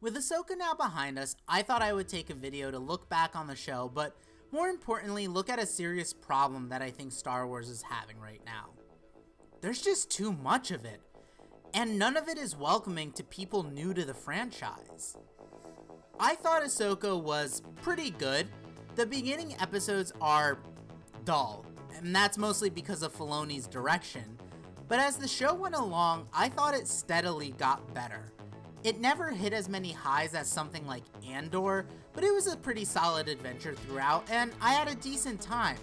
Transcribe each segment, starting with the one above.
With Ahsoka now behind us, I thought I would take a video to look back on the show, but more importantly, look at a serious problem that I think Star Wars is having right now. There's just too much of it, and none of it is welcoming to people new to the franchise. I thought Ahsoka was pretty good. The beginning episodes are dull, and that's mostly because of Filoni's direction, but as the show went along, I thought it steadily got better. It never hit as many highs as something like Andor, but it was a pretty solid adventure throughout, and I had a decent time.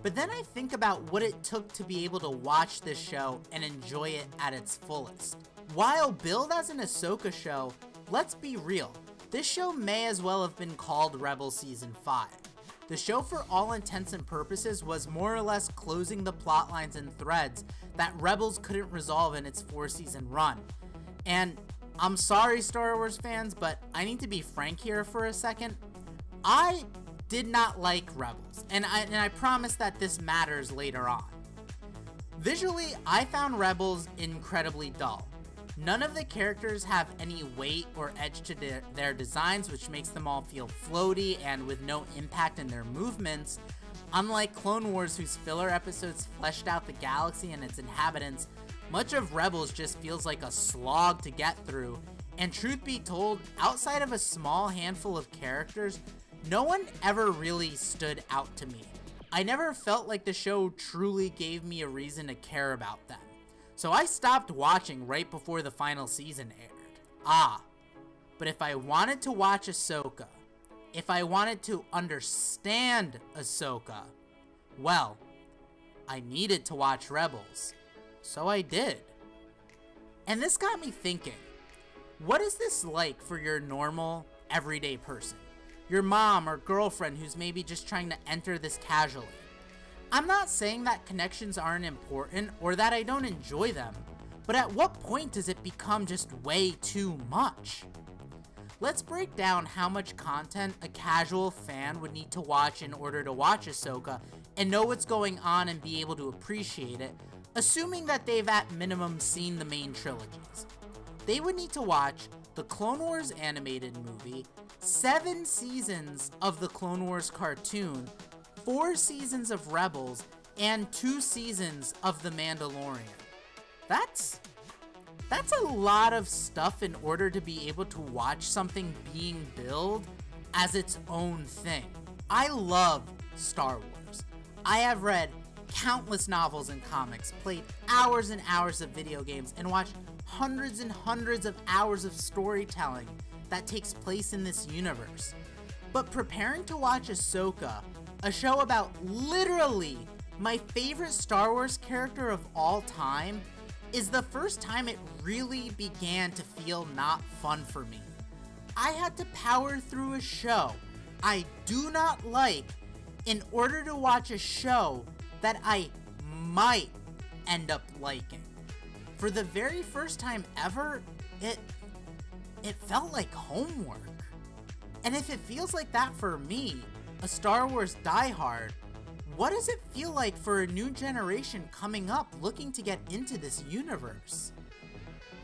But then I think about what it took to be able to watch this show and enjoy it at its fullest. While billed as an Ahsoka show, let's be real, this show may as well have been called Rebels Season 5. The show for all intents and purposes was more or less closing the plot lines and threads that Rebels couldn't resolve in its 4-season run. And I'm sorry, Star Wars fans, but I need to be frank here for a second. I did not like Rebels, and I promise that this matters later on. Visually, I found Rebels incredibly dull. None of the characters have any weight or edge to their designs, which makes them all feel floaty and with no impact in their movements. Unlike Clone Wars, whose filler episodes fleshed out the galaxy and its inhabitants, much of Rebels just feels like a slog to get through, and truth be told, outside of a small handful of characters, no one ever really stood out to me. I never felt like the show truly gave me a reason to care about them, so I stopped watching right before the final season aired. But if I wanted to watch Ahsoka, if I wanted to understand Ahsoka, well, I needed to watch Rebels. So I did. And this got me thinking, what is this like for your normal, everyday person? Your mom or girlfriend who's maybe just trying to enter this casually. I'm not saying that connections aren't important or that I don't enjoy them, but at what point does it become just way too much? Let's break down how much content a casual fan would need to watch in order to watch Ahsoka and know what's going on and be able to appreciate it, assuming that they've at minimum seen the main trilogies. They would need to watch the Clone Wars animated movie, 7 seasons of the Clone Wars cartoon, 4 seasons of Rebels, and 2 seasons of The Mandalorian. That's a lot of stuff in order to be able to watch something being billed as its own thing. I love Star Wars. I have read countless novels and comics, played hours and hours of video games, and watched hundreds and hundreds of hours of storytelling that takes place in this universe. But preparing to watch Ahsoka, a show about literally my favorite Star Wars character of all time, is the first time it really began to feel not fun for me. I had to power through a show I do not like in order to watch a show that I might end up liking. For the very first time ever, it felt like homework. And if it feels like that for me, a Star Wars diehard, what does it feel like for a new generation coming up looking to get into this universe?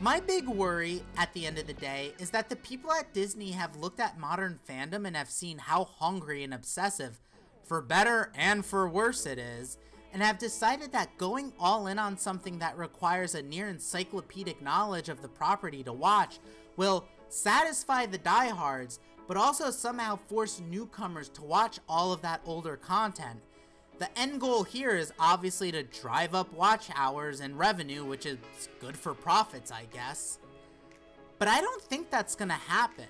My big worry at the end of the day is that the people at Disney have looked at modern fandom and have seen how hungry and obsessive, for better and for worse it is, and have decided that going all in on something that requires a near encyclopedic knowledge of the property to watch will satisfy the diehards, but also somehow force newcomers to watch all of that older content. The end goal here is obviously to drive up watch hours and revenue, which is good for profits, I guess. But I don't think that's gonna happen.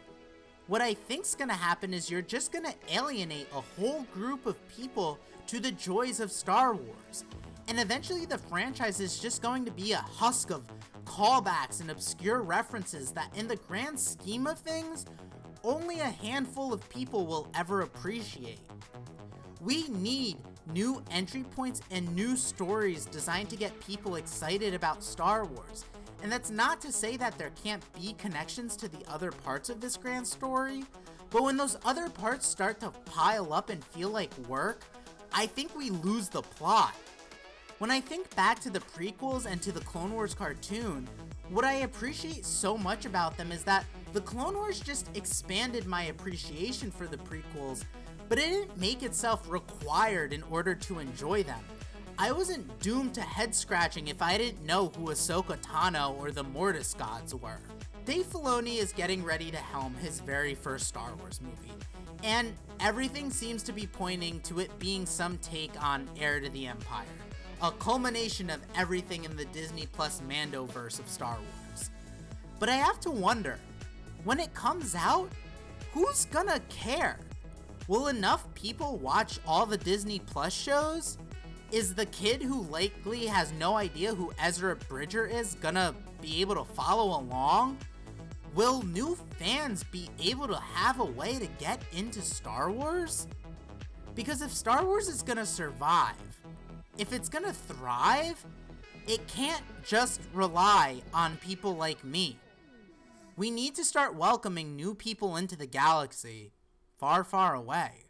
What I think's gonna happen is you're just gonna alienate a whole group of people to the joys of Star Wars. And eventually the franchise is just going to be a husk of callbacks and obscure references that in the grand scheme of things, only a handful of people will ever appreciate. We need new entry points and new stories designed to get people excited about Star Wars. And that's not to say that there can't be connections to the other parts of this grand story, but when those other parts start to pile up and feel like work, I think we lose the plot. When I think back to the prequels and to the Clone Wars cartoon, what I appreciate so much about them is that The Clone Wars just expanded my appreciation for the prequels, but it didn't make itself required in order to enjoy them. I wasn't doomed to head scratching if I didn't know who Ahsoka Tano or the Mortis gods were. Dave Filoni is getting ready to helm his very first Star Wars movie, and everything seems to be pointing to it being some take on Heir to the Empire, a culmination of everything in the Disney Plus Mandoverse of Star Wars. But I have to wonder, when it comes out, who's gonna care? Will enough people watch all the Disney Plus shows? Is the kid who likely has no idea who Ezra Bridger is gonna be able to follow along? Will new fans be able to have a way to get into Star Wars? Because if Star Wars is gonna survive, if it's gonna thrive, it can't just rely on people like me. We need to start welcoming new people into the galaxy far, far away.